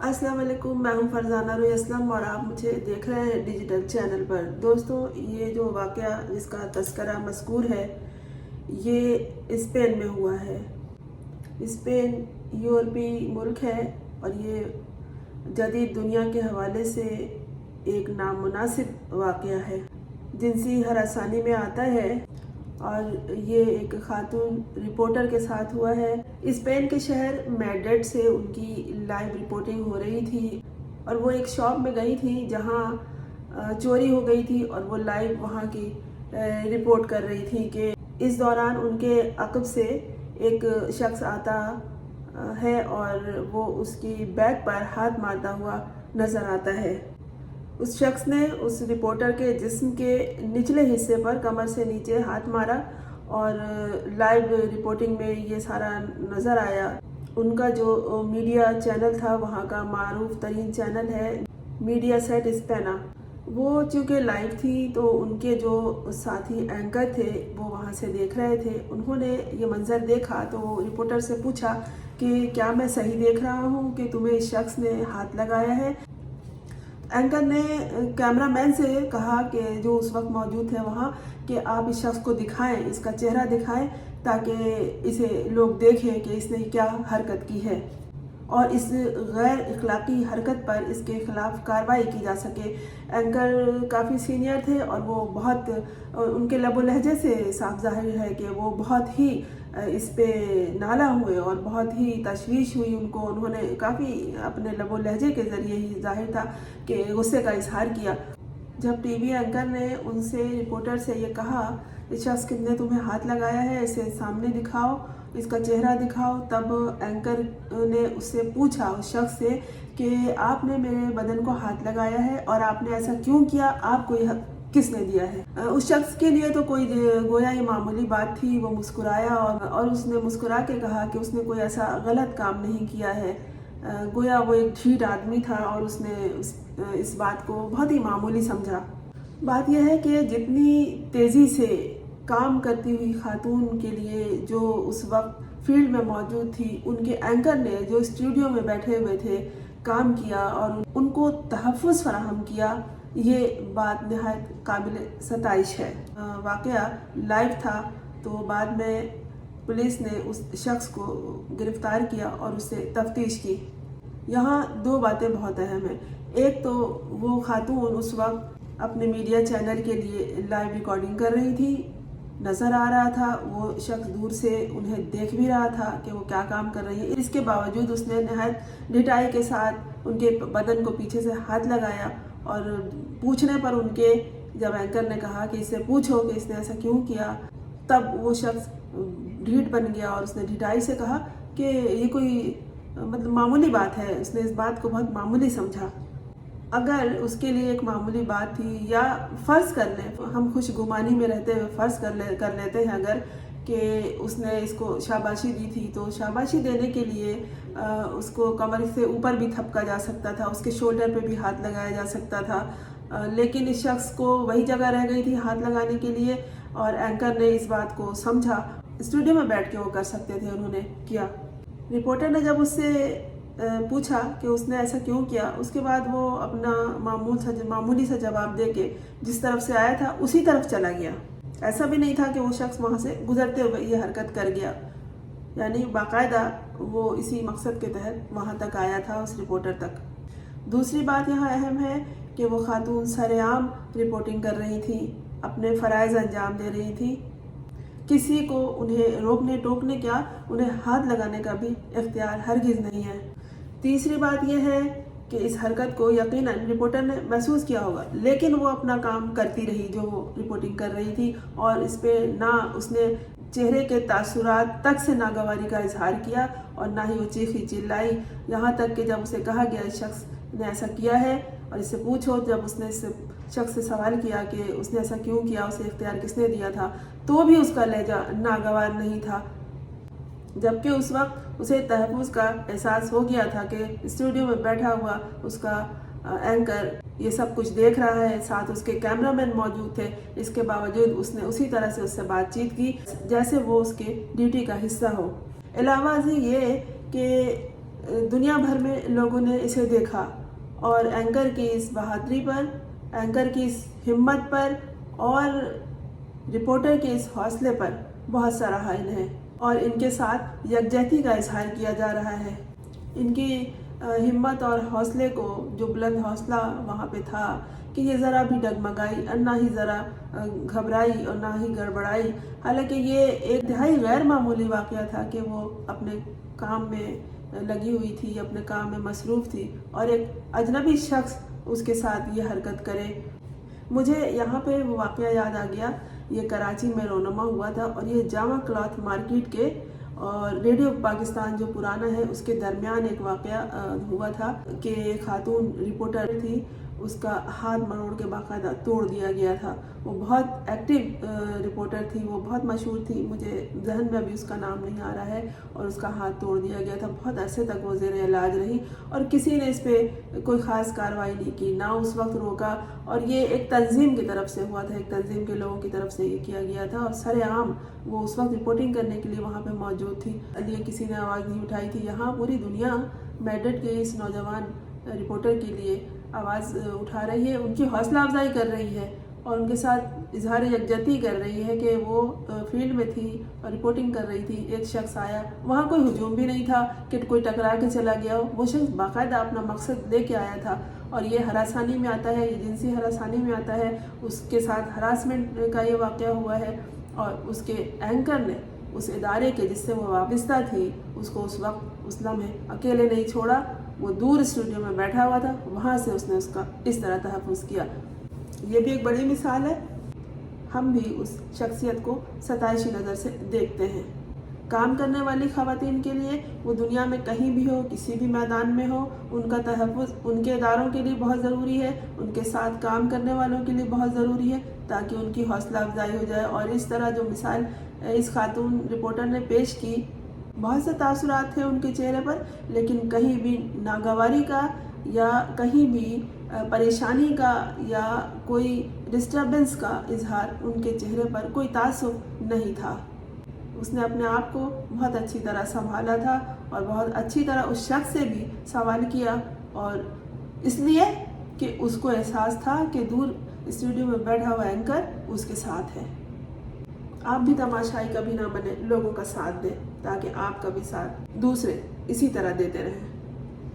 अस्सलाम वालेकुम, मैं हूं फरजाना रोई असलम और आप मुझे देख रहे हैं डिजिटल चैनल पर। दोस्तों, ये जो वाक़या जिसका तस्करा मज़कूर है, ये स्पेन में हुआ है। स्पेन यूरोपीय मुल्क है और ये जदीद दुनिया के हवाले से एक नामुनासिब वाक़या है। जिनसी हरासानी में आता है और ये एक खातून रिपोर्टर के साथ हुआ है। स्पेन के शहर मैड्रिड से उनकी लाइव रिपोर्टिंग हो रही थी और वो एक शॉप में गई थी जहां चोरी हो गई थी और वो लाइव वहां की रिपोर्ट कर रही थी कि इस दौरान उनके अक़ब से एक शख्स आता है और वो उसकी बैग पर हाथ मारता हुआ नज़र आता है। उस शख्स ने उस रिपोर्टर के जिस्म के निचले हिस्से पर कमर से नीचे हाथ मारा और लाइव रिपोर्टिंग में ये सारा नज़र आया। उनका जो मीडिया चैनल था, वहाँ का मारूफ तरीन चैनल है मीडियासेट स्पेना, वो चूँकि लाइव थी तो उनके जो साथी एंकर थे वो वहाँ से देख रहे थे। उन्होंने ये मंज़र देखा तो रिपोर्टर से पूछा कि क्या मैं सही देख रहा हूँ कि तुम्हें इस शख्स ने हाथ लगाया है। एंकर ने कैमरामैन से कहा कि जो उस वक्त मौजूद थे वहाँ, कि आप इस शख्स को दिखाएं, इसका चेहरा दिखाएं ताकि इसे लोग देखें कि इसने क्या हरकत की है और इस गैर इखलाकी हरकत पर इसके खिलाफ कार्रवाई की जा सके। एंकर काफ़ी सीनियर थे और वो बहुत उनके लबो लहजे से साफ जाहिर है कि वो बहुत ही इस पे नाला हुए और बहुत ही तशवीश हुई उनको। उन्होंने काफ़ी अपने लबो लहजे के ज़रिए ही जाहिर था कि गुस्से का इजहार किया। जब टीवी एंकर ने उनसे रिपोर्टर से ये कहा, इस शख्स ने तुम्हें हाथ लगाया है, इसे सामने दिखाओ, इसका चेहरा दिखाओ, तब एंकर ने उससे पूछा उस शख्स से कि आपने मेरे बदन को हाथ लगाया है और आपने ऐसा क्यों किया, आपको यह किसने दिया है। उस शख्स के लिए तो कोई गोया ये मामूली बात थी। वो मुस्कुराया और उसने मुस्कुरा के कहा कि उसने कोई ऐसा गलत काम नहीं किया है। गोया वो एक ढीठ आदमी था और उसने इस बात को बहुत ही मामूली समझा। बात यह है कि जितनी तेज़ी से काम करती हुई खातून के लिए जो उस वक्त फील्ड में मौजूद थी, उनके एंकर ने जो स्टूडियो में बैठे हुए थे काम किया और उनको तहफ़्फ़ुज़ फराहम किया, ये बात निहायत काबिल सताइश है। वाक़या लाइव था तो बाद में पुलिस ने उस शख्स को गिरफ्तार किया और उससे तफ्तीश की। यहाँ दो बातें बहुत अहम हैं। एक तो वो खातून उस वक्त अपने मीडिया चैनल के लिए लाइव रिकॉर्डिंग कर रही थी, नज़र आ रहा था, वो शख्स दूर से उन्हें देख भी रहा था कि वो क्या काम कर रही है। इसके बावजूद उसने निहायत ढिठाई के साथ उनके बदन को पीछे से हाथ लगाया और पूछने पर उनके जब एंकर ने कहा कि इससे पूछो कि इसने ऐसा क्यों किया, तब वो शख्स ढीठ बन गया और उसने ढिठाई से कहा कि ये कोई मतलब मामूली बात है। उसने इस बात को बहुत मामूली समझा। अगर उसके लिए एक मामूली बात थी, या फ़र्ज़ कर लें, हम खुश गुमानी में रहते हुए फ़र्ज़ कर लेते हैं अगर कि उसने इसको शाबाशी दी थी, तो शाबाशी देने के लिए उसको कमर से ऊपर भी थपका जा सकता था, उसके शोल्डर पे भी हाथ लगाया जा सकता था। लेकिन इस शख्स को वही जगह रह गई थी हाथ लगाने के लिए और एंकर ने इस बात को समझा। स्टूडियो में बैठ के वो कर सकते थे, उन्होंने किया। रिपोर्टर ने जब उससे पूछा कि उसने ऐसा क्यों किया, उसके बाद वो अपना मामूली सा जवाब दे के जिस तरफ से आया था उसी तरफ चला गया। ऐसा भी नहीं था कि वो शख्स वहाँ से गुजरते हुए ये हरकत कर गया, यानी बाकायदा वो इसी मकसद के तहत वहाँ तक आया था, उस रिपोर्टर तक। दूसरी बात यहाँ अहम है कि वो खातून सरेआम रिपोर्टिंग कर रही थी, अपने फ़राइज़ अंजाम दे रही थी। किसी को उन्हें रोकने टोकने क्या, उन्हें हाथ लगाने का भी इख्तियार हरगिज़ नहीं है। तीसरी बात यह है कि इस हरकत को यकीनन रिपोर्टर ने महसूस किया होगा, लेकिन वो अपना काम करती रही जो वो रिपोर्टिंग कर रही थी और इस पे ना उसने चेहरे के तासुरात तक से नागवारी का इजहार किया और ना ही वो चीखी चिल्लाई। यहाँ तक कि जब उसे कहा गया इस शख्स ने ऐसा किया है और इससे पूछो, जब उसने इस शख्स से सवाल किया कि उसने ऐसा क्यों किया, उसे इख्तियार किसने दिया था, तो भी उसका लहजा नागवार नहीं था। जबकि उस वक्त उसे तहफ़्फ़ुज़ का एहसास हो गया था कि स्टूडियो में बैठा हुआ उसका एंकर ये सब कुछ देख रहा है, साथ उसके कैमरामैन मौजूद थे। इसके बावजूद उसने उसी तरह से उससे बातचीत की जैसे वो उसके ड्यूटी का हिस्सा हो। अलावा ये कि दुनिया भर में लोगों ने इसे देखा और एंकर की इस बहादुरी पर, एंकर की इस हिम्मत पर और रिपोर्टर के इस हौसले पर बहुत सराहा इन्हें और इनके साथ यकजहती का इजहार किया जा रहा है। इनकी हिम्मत और हौसले को, जो बुलंद हौसला वहाँ पे था कि ये ज़रा भी डगमगाई और ना ही ज़रा घबराई और ना ही गड़बड़ाई। हालांकि ये एक इंतहाई गैर मामूली वाक़या था कि वो अपने काम में लगी हुई थी, अपने काम में मसरूफ़ थी और एक अजनबी शख्स उसके साथ ये हरकत करे। मुझे यहाँ पे वो वाक़या याद आ गया, ये कराची में रोनमा हुआ था और ये जामा क्लॉथ मार्केट के और रेडियो पाकिस्तान जो पुराना है उसके दरमियान एक वाक़या हुआ था कि खातून रिपोर्टर थी, उसका हाथ मरोड़ के बाकायदा तोड़ दिया गया था। वो बहुत एक्टिव रिपोर्टर थी, वो बहुत मशहूर थी, मुझे जहन में अभी उसका नाम नहीं आ रहा है, और उसका हाथ तोड़ दिया गया था। बहुत अरसे तक वो ज़ेर इलाज रही और किसी ने इस पर कोई ख़ास कार्रवाई नहीं की, ना उस वक्त रोका। और ये एक तंजीम की तरफ से हुआ था, एक तंजीम के लोगों की तरफ से ये किया गया था और सरेआम वो उस वक्त रिपोर्टिंग करने के लिए वहाँ पे मौजूद थी, इसलिए किसी ने आवाज़ नहीं उठाई थी। यहाँ पूरी दुनिया मेडट के इस नौजवान रिपोर्टर के लिए आवाज़ उठा रही है, उनकी हौसला अफजाई कर रही है और उनके साथ इजहार यकजहती कर रही है कि वो फील्ड में थी और रिपोर्टिंग कर रही थी। एक शख्स आया, वहाँ कोई हुजूम भी नहीं था कि कोई टकरा के चला गया हो, वो शख्स बाकायदा अपना मकसद लेके आया था और ये हरासानी में आता है, ये जिनसी हरासानी में आता है। उसके साथ हरासमेंट का ये वाक़या हुआ है और उसके एंकर ने उस इदारे के जिससे वो वाबस्ता थी उसको उस वक्त उस लम्हे अकेले नहीं छोड़ा। वो दूर स्टूडियो में बैठा हुआ था, वहाँ से उसने उसका इस तरह तहफ़्फ़ुज़ किया। ये भी एक बड़ी मिसाल है। हम भी उस शख्सियत को सताइशी नज़र से देखते हैं। काम करने वाली ख़वातीन के लिए वो दुनिया में कहीं भी हो, किसी भी मैदान में हो, उनका तहफ़्फ़ुज़ उनके इदारों के लिए बहुत ज़रूरी है, उनके साथ काम करने वालों के लिए बहुत ज़रूरी है ताकि उनकी हौसला अफजाई हो जाए। और इस तरह जो मिसाल इस खातून रिपोर्टर ने पेश की, बहुत से तासुरात थे उनके चेहरे पर, लेकिन कहीं भी नागवारी का या कहीं भी परेशानी का या कोई डिस्टर्बेंस का इजहार उनके चेहरे पर कोई तासुब नहीं था। उसने अपने आप को बहुत अच्छी तरह संभाला था और बहुत अच्छी तरह उस शख्स से भी सवाल किया, और इसलिए कि उसको एहसास था कि दूर स्टूडियो में बैठा हुआ एंकर उसके साथ है। आप भी तमाशाई कभी ना बने, लोगों का साथ दें ताकि आपका भी साथ दूसरे इसी तरह देते रहें।